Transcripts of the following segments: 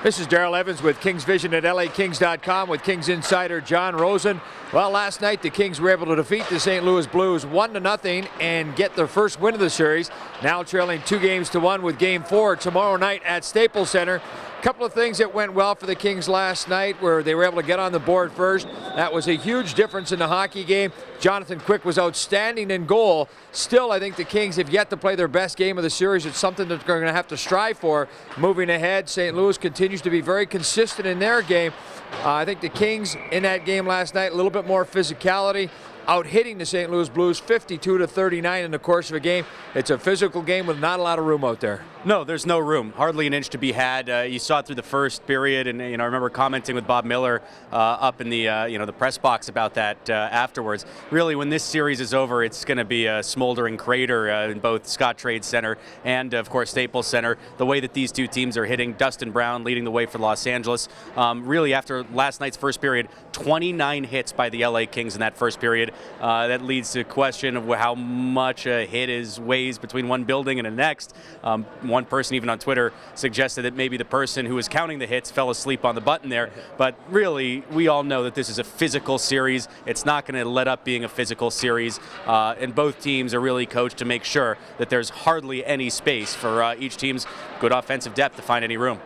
This is Daryl Evans with Kings Vision at LAKings.com with Kings insider John Rosen. Well, last night the Kings were able to defeat the St. Louis Blues 1-0 and get their first win of the series. Now trailing 2-1 with Game 4 tomorrow night at Staples Center. A couple of things that went well for the Kings last night where they were able to get on the board first. That was a huge difference in the hockey game. Jonathan Quick was outstanding in goal. Still, I think the Kings have yet to play their best game of the series. It's something that they're going to have to strive for moving ahead. St. Louis continues to be very consistent in their game. I think the Kings in that game last night, a little bit more physicality, out hitting the St. Louis Blues 52-39 in the course of a game. It's a physical game with not a lot of room out there. No, there's no room. Hardly an inch to be had. You saw it through the first period, and I remember commenting with Bob Miller up in the the press box about that afterwards. Really, when this series is over, it's going to be a smoldering crater in both Scott Trade Center and, of course, Staples Center. The way that these two teams are hitting, Dustin Brown leading the way for Los Angeles. Really, after last night's first period, 29 hits by the LA Kings in that first period. That leads to a question of how much a hit weighs between one building and the next. One person even on Twitter suggested that maybe the person who was counting the hits fell asleep on the button there. But really, we all know that this is a physical series. It's not going to let up being a physical series. And both teams are really coached to make sure that there's hardly any space for each team's good offensive depth to find any room.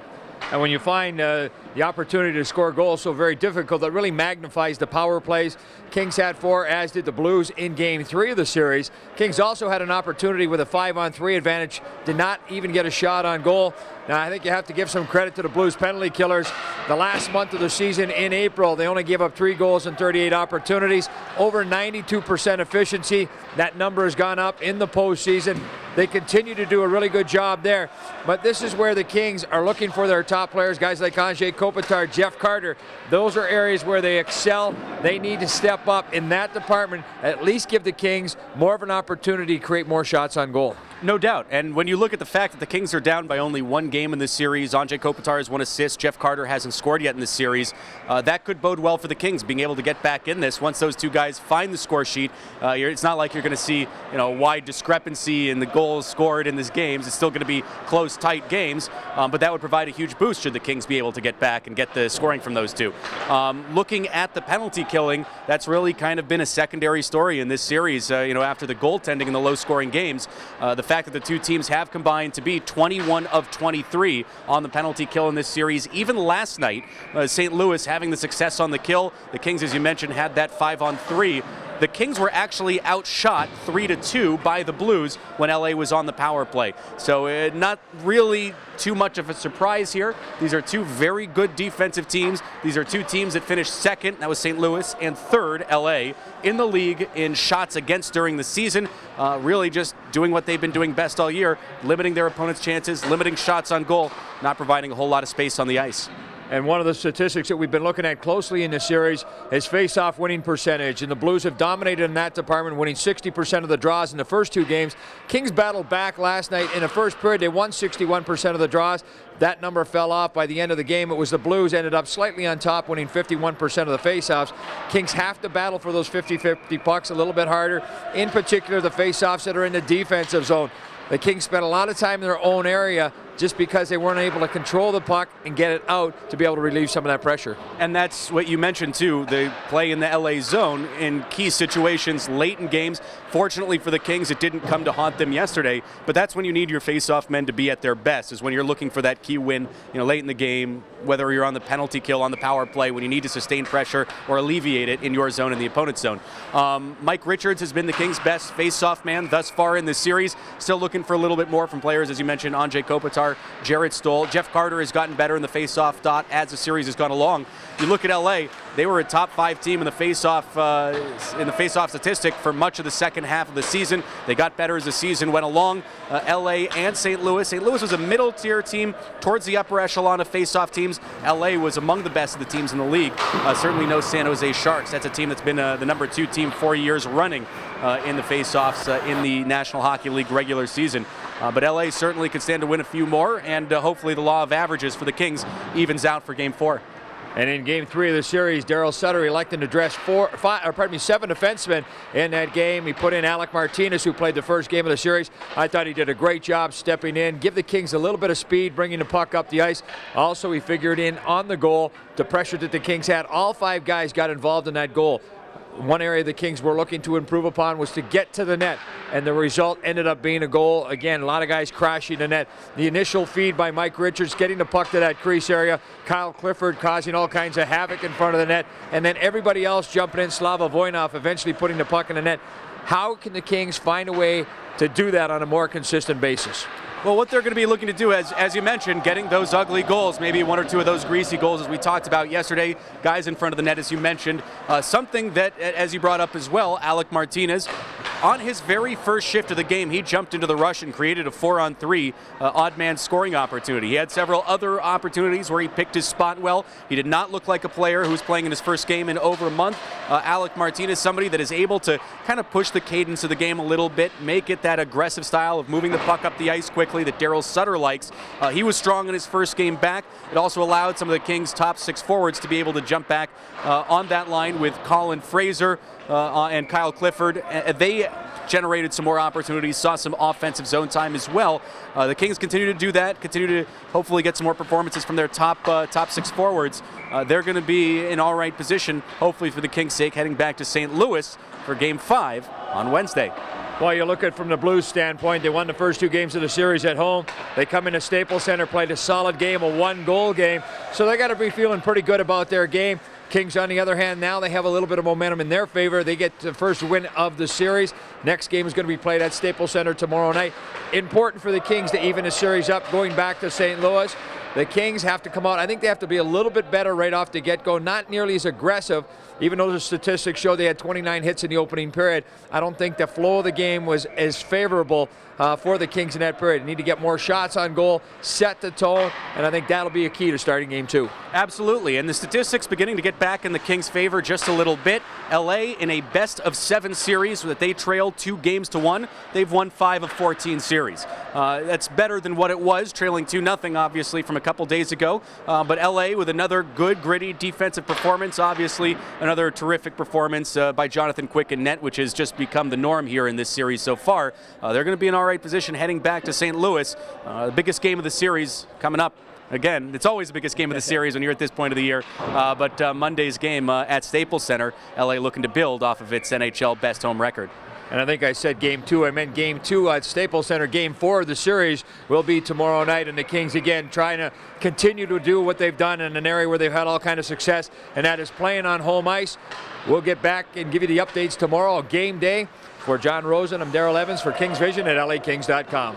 And when you find the opportunity to score goals so very difficult, that really magnifies the power plays. Kings had 4, as did the Blues in Game 3 of the series. Kings also had an opportunity with a 5-on-3 advantage, did not even get a shot on goal. Now, I think you have to give some credit to the Blues penalty killers. The last month of the season in April, they only gave up 3 goals and 38 opportunities, over 92% efficiency. That number has gone up in the postseason. They continue to do a really good job there. But this is where the Kings are looking for their top players, guys like Anze Kopitar, Jeff Carter. Those are areas where they excel. They need to step up in that department, at least give the Kings more of an opportunity to create more shots on goal. No doubt. And when you look at the fact that the Kings are down by only 1 game in this series, Anze Kopitar has 1 assist, Jeff Carter hasn't scored yet in this series, that could bode well for the Kings, being able to get back in this. Once those two guys find the score sheet, it's not like you're going to see a wide discrepancy in the goals scored in these games. It's still going to be close, tight games, but that would provide a huge boost should the Kings be able to get back and get the scoring from those two. Looking at the penalty killing, that's really kind of been a secondary story in this series. After the goaltending in the low-scoring games, the fact that the two teams have combined to be 21 of 23 on the penalty kill in this series. Even last night, St. Louis having the success on the kill. The Kings, as you mentioned, had that 5-on-3. The Kings were actually outshot 3-2 by the Blues when LA was on the power play. So not really too much of a surprise here. These are two very good defensive teams. These are two teams that finished second, that was St. Louis, and third, LA, in the league in shots against during the season. Really just doing what they've been doing best all year, limiting their opponents' chances, limiting shots on goal, not providing a whole lot of space on the ice. And one of the statistics that we've been looking at closely in this series is face-off winning percentage. And the Blues have dominated in that department, winning 60% of the draws in the first 2 games. Kings battled back last night. In the first period, they won 61% of the draws. That number fell off by the end of the game. It was the Blues ended up slightly on top, winning 51% of the face-offs. Kings have to battle for those 50-50 pucks a little bit harder, in particular the face-offs that are in the defensive zone. The Kings spent a lot of time in their own area just because they weren't able to control the puck and get it out to be able to relieve some of that pressure. And that's what you mentioned, too. They play in the LA zone in key situations late in games. Fortunately for the Kings, it didn't come to haunt them yesterday, but that's when you need your face-off men to be at their best, is when you're looking for that key win late in the game, whether you're on the penalty kill, on the power play, when you need to sustain pressure or alleviate it in your zone and the opponent's zone. Mike Richards has been the Kings' best face-off man thus far in this series. Still looking for a little bit more from players, as you mentioned, Anze Kopitar, Jarrett Stoll. Jeff Carter has gotten better in the face-off dot as the series has gone along. You look at LA, they were a top 5 team in the face-off statistic for much of the second half of the season. They got better as the season went along. LA and St. Louis. St. Louis was a middle-tier team towards the upper echelon of face-off teams. LA was among the best of the teams in the league. Certainly no San Jose Sharks. That's a team that's been the number 2 team 4 years running in the face-offs in the National Hockey League regular season. But LA certainly could stand to win a few more, and hopefully the law of averages for the Kings evens out for Game 4. And in Game 3 of the series, Daryl Sutter elected to dress 7 defensemen in that game. He put in Alec Martinez, who played the first game of the series. I thought he did a great job stepping in, give the Kings a little bit of speed, bringing the puck up the ice. Also, he figured in on the goal, the pressure that the Kings had. All 5 guys got involved in that goal. One area the Kings were looking to improve upon was to get to the net, and the result ended up being a goal. Again, a lot of guys crashing the net. The initial feed by Mike Richards, getting the puck to that crease area. Kyle Clifford causing all kinds of havoc in front of the net, and then everybody else jumping in. Slava Voinov eventually putting the puck in the net. How can the Kings find a way to do that on a more consistent basis? Well, what they're going to be looking to do, as you mentioned, getting those ugly goals, maybe 1 or 2 of those greasy goals as we talked about yesterday, guys in front of the net, as you mentioned. Something that, as you brought up as well, Alec Martinez, on his very first shift of the game, he jumped into the rush and created a 4-on-3 odd man scoring opportunity. He had several other opportunities where he picked his spot well. He did not look like a player who was playing in his first game in over a month. Alec Martinez, somebody that is able to kind of push the cadence of the game a little bit, make it that aggressive style of moving the puck up the ice quickly that Daryl Sutter likes. He was strong in his first game back. It also allowed some of the Kings' top 6 forwards to be able to jump back on that line with Colin Fraser and Kyle Clifford. They generated some more opportunities, saw some offensive zone time as well. The Kings continue to do that, continue to hopefully get some more performances from their top 6 forwards. They're going to be in all right position, hopefully for the Kings' sake, heading back to St. Louis for Game 5 on Wednesday. Well, you look at it from the Blues standpoint, they won the first 2 games of the series at home. They come into Staples Center, played a solid game, a 1-goal game. So they got to be feeling pretty good about their game. Kings, on the other hand, now they have a little bit of momentum in their favor. They get the first win of the series. Next game is going to be played at Staples Center tomorrow night. Important for the Kings to even the series up, going back to St. Louis. The Kings have to come out. I think they have to be a little bit better right off the get-go, not nearly as aggressive. Even though the statistics show they had 29 hits in the opening period, I don't think the flow of the game was as favorable for the Kings in that period. They need to get more shots on goal, set the tone, and I think that'll be a key to starting Game 2. Absolutely, and the statistics beginning to get back in the Kings' favor just a little bit. LA in a best-of-7 series that they trailed 2-1. They've won 5 of 14 series. That's better than what it was, trailing 2-0 obviously from a couple days ago. But LA with another good, gritty defensive performance, obviously another terrific performance by Jonathan Quick in net, which has just become the norm here in this series so far. They're going to be in all right position heading back to St. Louis. The biggest game of the series coming up. Again, it's always the biggest game of the series when you're at this point of the year. But Monday's game at Staples Center, LA looking to build off of its NHL best home record. And I think I said Game 2. I meant Game 2 at Staples Center. Game 4 of the series will be tomorrow night. And the Kings, again, trying to continue to do what they've done in an area where they've had all kind of success, and that is playing on home ice. We'll get back and give you the updates tomorrow, game day. For John Rosen, I'm Daryl Evans for Kings Vision at LAKings.com.